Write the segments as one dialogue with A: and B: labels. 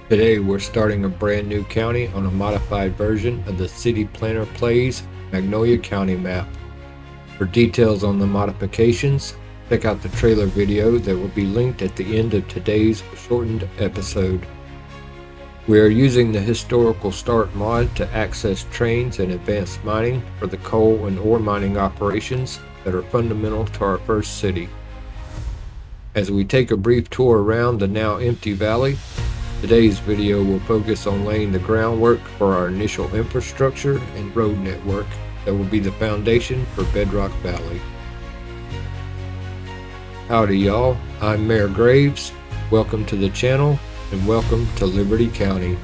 A: Today we're starting a brand new county on a modified version of the CityPlannerPlays Magnolia County map. For details on the modifications, check out the trailer video that will be linked at the end of today's shortened episode. We are using the Historical Start mod to access trains and advanced mining for the coal and ore mining operations that are fundamental to our first city. As we take a brief tour around the now empty valley, today's video will focus on laying the groundwork for our initial infrastructure and road network that will be the foundation for Bedrock Valley. Howdy y'all, I'm Mayor Graves. Welcome to the channel and welcome to Liberty County.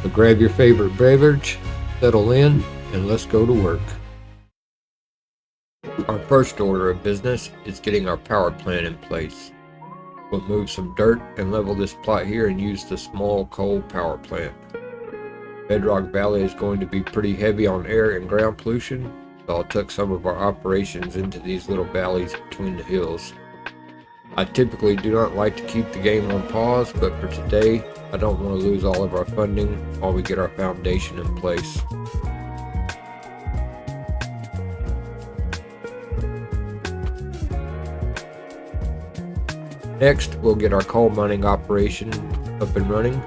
A: So grab your favorite beverage, settle in, and let's go to work. Our first order of business is getting our power plant in place. We'll move some dirt and level this plot here and use the small coal power plant. Bedrock Valley is going to be pretty heavy on air and ground pollution, so I'll tuck some of our operations into these little valleys between the hills. I typically do not like to keep the game on pause, but for today, I don't want to lose all of our funding while we get our foundation in place. Next, we'll get our coal mining operation up and running.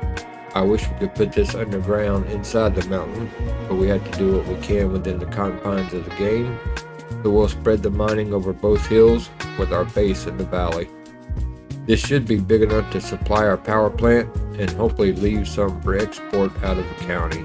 A: I wish we could put this underground inside the mountain, but we had to do what we can within the confines of the game. So we'll spread the mining over both hills with our base in the valley. This should be big enough to supply our power plant and hopefully leave some for export out of the county.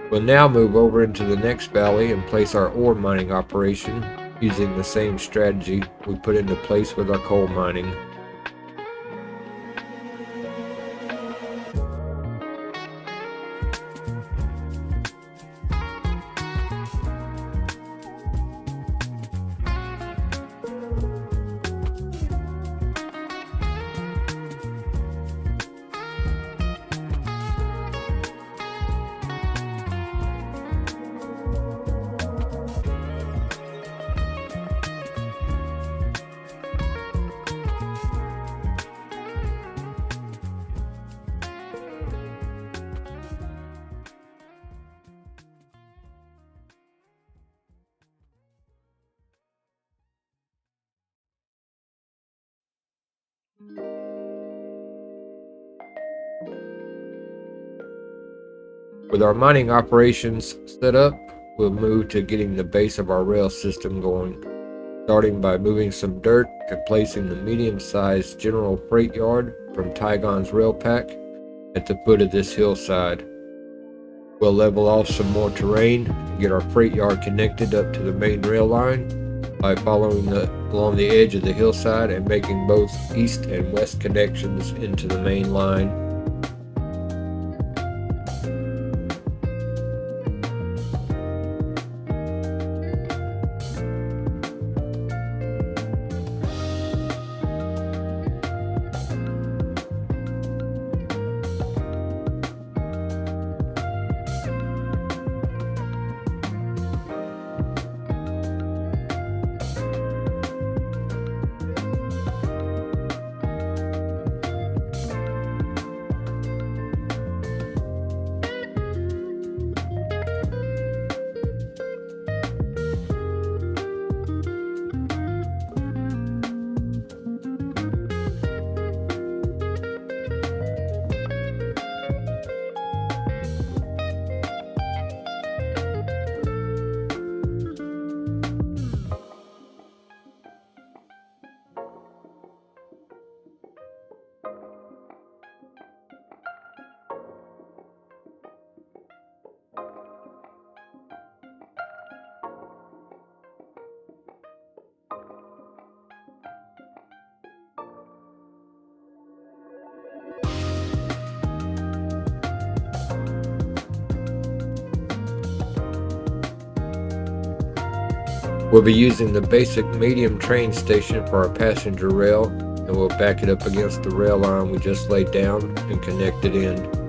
A: We'll now move over into the next valley and place our ore mining operation using the same strategy we put into place with our coal mining. With our mining operations set up, we'll move to getting the base of our rail system going, starting by moving some dirt and placing the medium-sized general freight yard from Tygon's rail pack at the foot of this hillside. We'll level off some more terrain and get our freight yard connected up to the main rail line by following along the edge of the hillside and making both east and west connections into the main line. We'll be using the basic medium train station for our passenger rail, and we'll back it up against the rail line we just laid down and connect it in.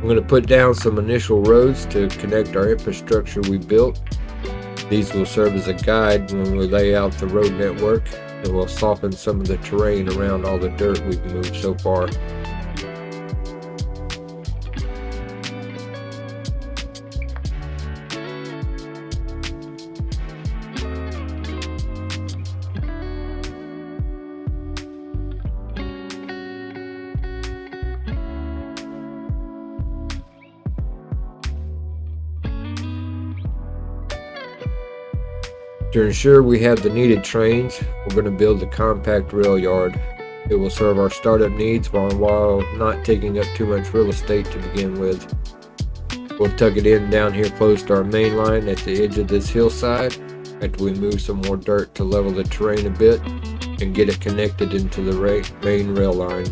A: I'm going to put down some initial roads to connect our infrastructure we built. These will serve as a guide when we lay out the road network, and will soften some of the terrain around all the dirt we've moved so far. To ensure we have the needed trains, we're going to build a compact rail yard. It will serve our startup needs while not taking up too much real estate to begin with. We'll tuck it in down here close to our main line at the edge of this hillside after we move some more dirt to level the terrain a bit and get it connected into the main rail line.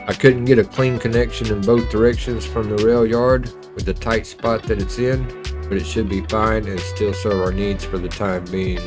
A: I couldn't get a clean connection in both directions from the rail yard with the tight spot that it's in, but it should be fine and still serve our needs for the time being.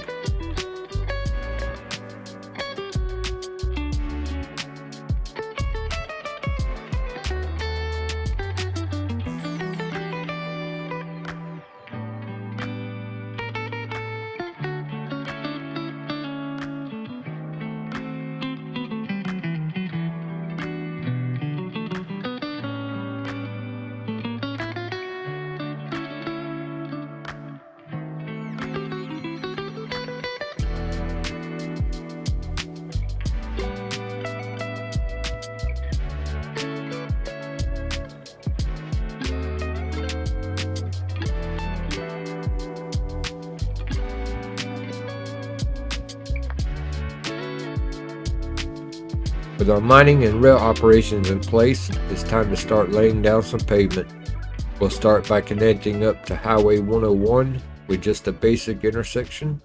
A: With our mining and rail operations in place, it's time to start laying down some pavement. We'll start by connecting up to Highway 101 with just a basic intersection.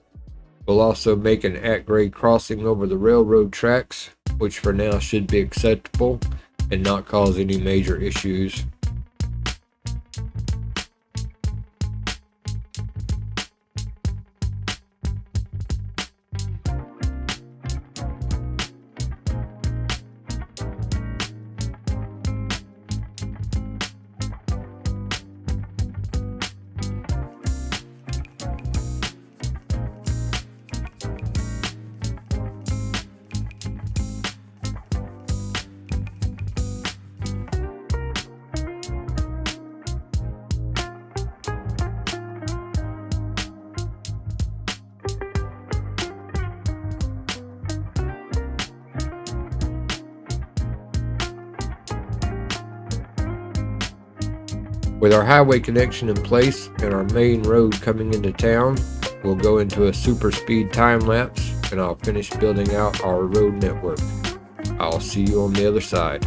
A: We'll also make an at-grade crossing over the railroad tracks, which for now should be acceptable and not cause any major issues. With our highway connection in place and our main road coming into town, we'll go into a super speed time lapse and I'll finish building out our road network. I'll see you on the other side.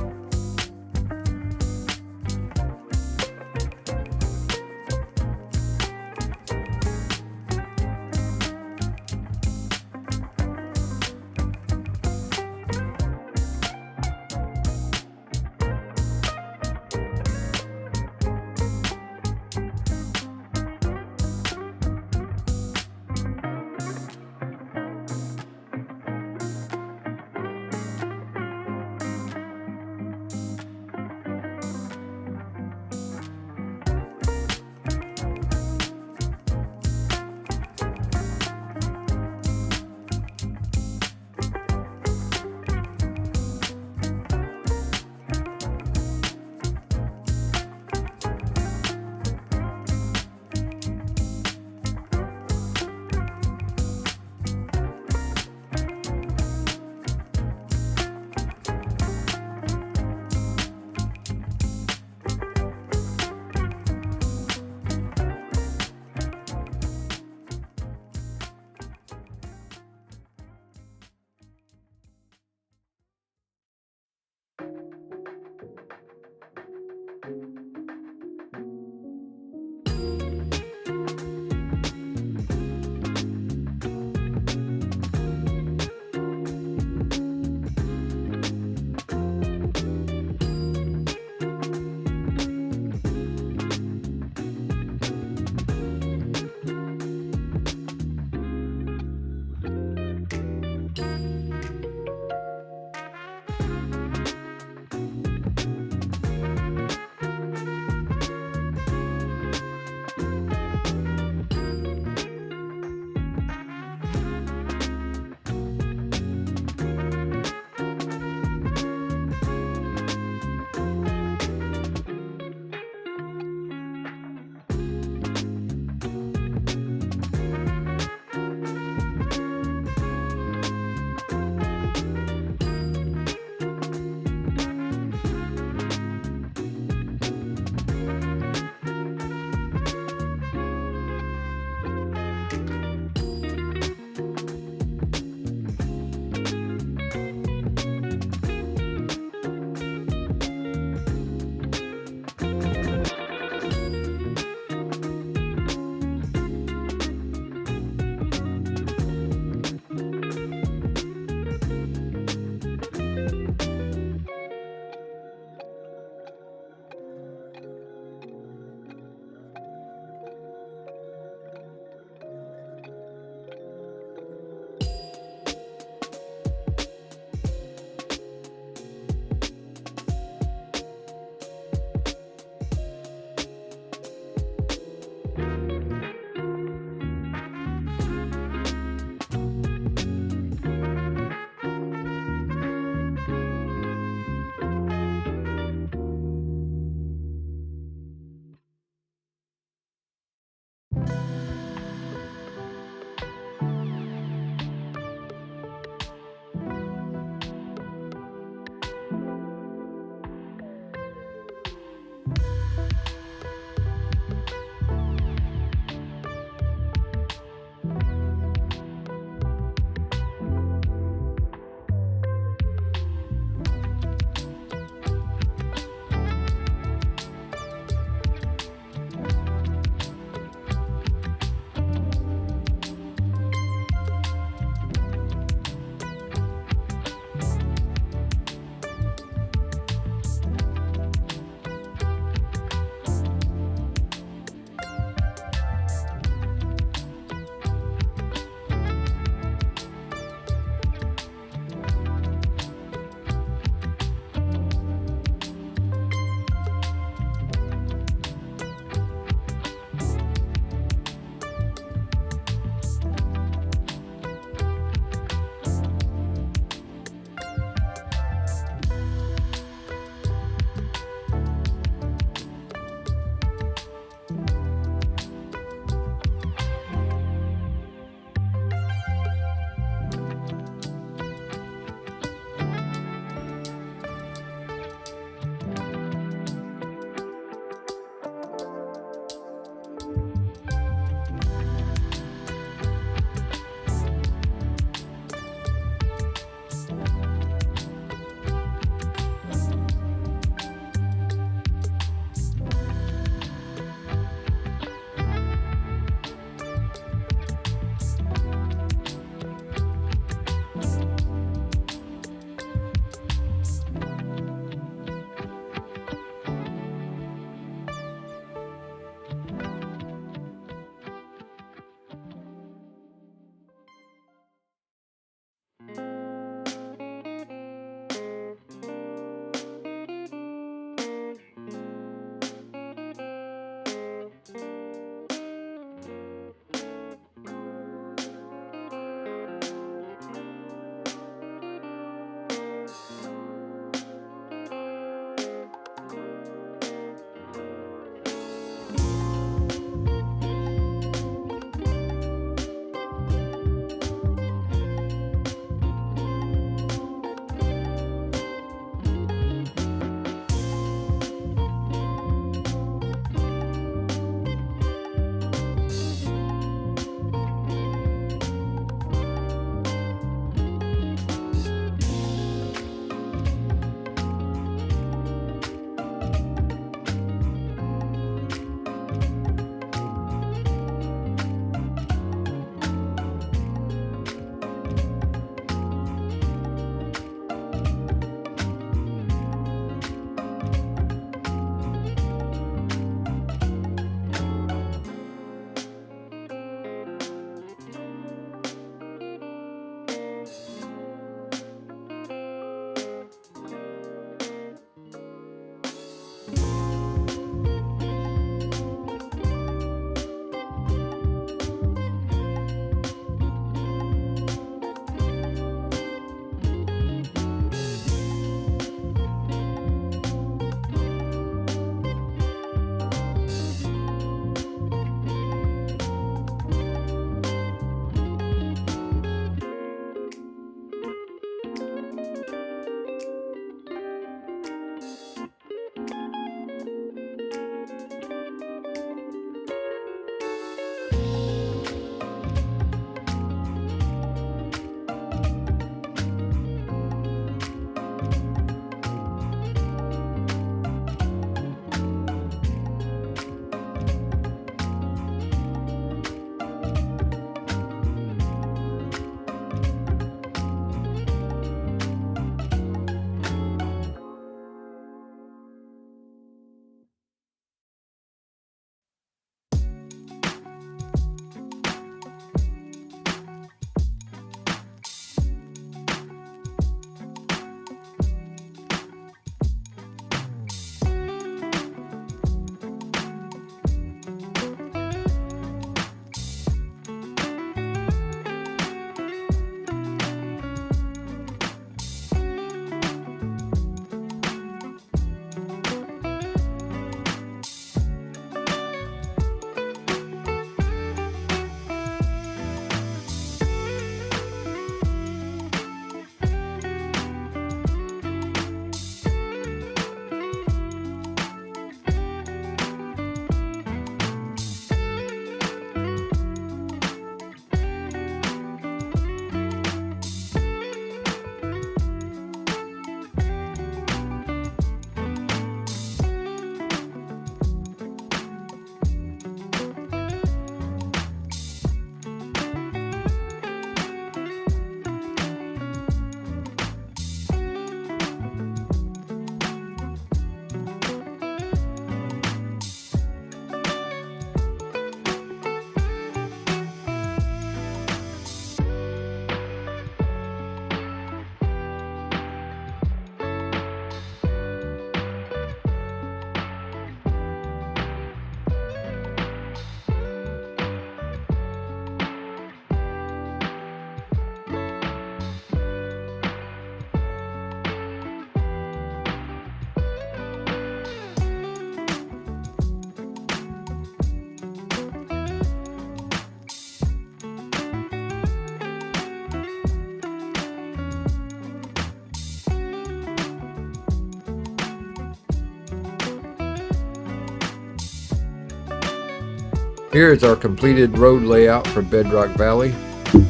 A: Here is our completed road layout for Bedrock Valley.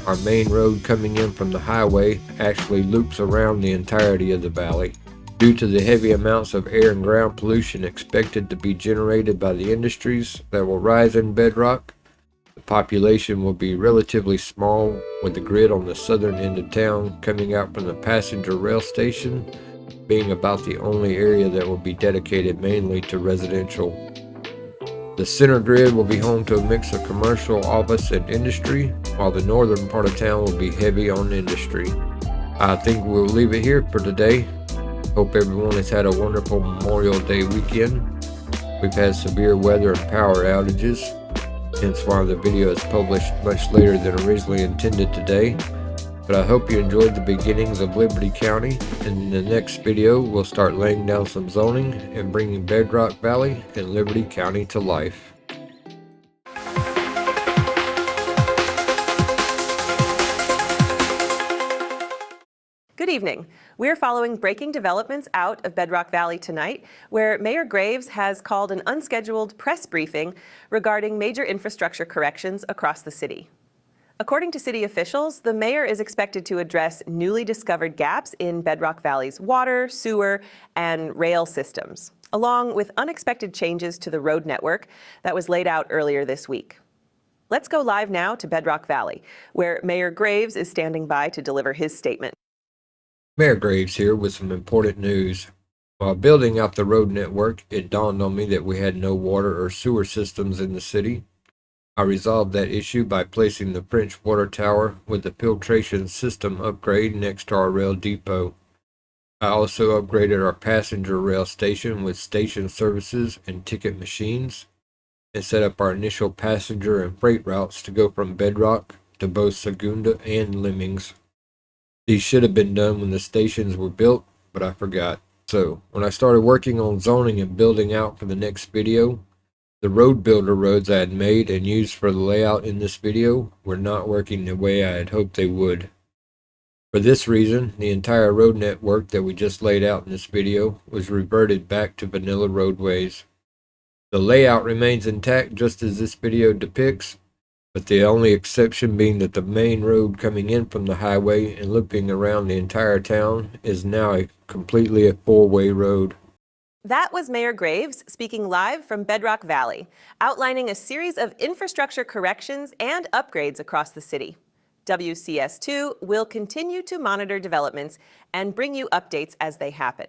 A: Our main road coming in from the highway actually loops around the entirety of the valley. Due to the heavy amounts of air and ground pollution expected to be generated by the industries that will rise in Bedrock, the population will be relatively small, with the grid on the southern end of town coming out from the passenger rail station being about the only area that will be dedicated mainly to residential. The center grid will be home to a mix of commercial, office, and industry, while the northern part of town will be heavy on industry. I think we'll leave it here for today. Hope everyone has had a wonderful Memorial Day weekend. We've had severe weather and power outages, hence why the video is published much later than originally intended today. But I hope you enjoyed the beginnings of Liberty County, and in the next video we'll start laying down some zoning and bringing Bedrock Valley and Liberty County to life.
B: Good evening. We're following breaking developments out of Bedrock Valley tonight, where Mayor Graves has called an unscheduled press briefing regarding major infrastructure corrections across the city. According to city officials, the mayor is expected to address newly discovered gaps in Bedrock Valley's water, sewer, and rail systems, along with unexpected changes to the road network that was laid out earlier this week. Let's go live now to Bedrock Valley, where Mayor Graves is standing by to deliver his statement.
A: Mayor Graves here with some important news. While building out the road network, it dawned on me that we had no water or sewer systems in the city. I resolved that issue by placing the French water tower with the filtration system upgrade next to our rail depot. I also upgraded our passenger rail station with station services and ticket machines, and set up our initial passenger and freight routes to go from Bedrock to both Segunda and Lemmings. These should have been done when the stations were built, but I forgot. So, when I started working on zoning and building out for the next video, the road builder roads I had made and used for the layout in this video were not working the way I had hoped they would. For this reason, the entire road network that we just laid out in this video was reverted back to vanilla roadways. The layout remains intact just as this video depicts, but the only exception being that the main road coming in from the highway and looping around the entire town is now completely a four-way road.
B: That was Mayor Graves speaking live from Bedrock Valley, outlining a series of infrastructure corrections and upgrades across the city. WCS2 will continue to monitor developments and bring you updates as they happen.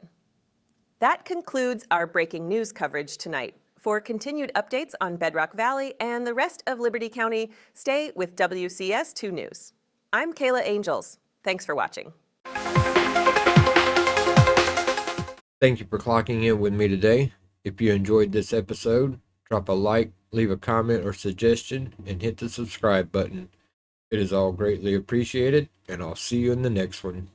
B: That concludes our breaking news coverage tonight. For continued updates on Bedrock Valley and the rest of Liberty County, stay with WCS2 News. I'm Kayla Angels. Thanks for watching.
A: Thank you for clocking in with me today. If you enjoyed this episode, drop a like, leave a comment or suggestion, and hit the subscribe button. It is all greatly appreciated, and I'll see you in the next one.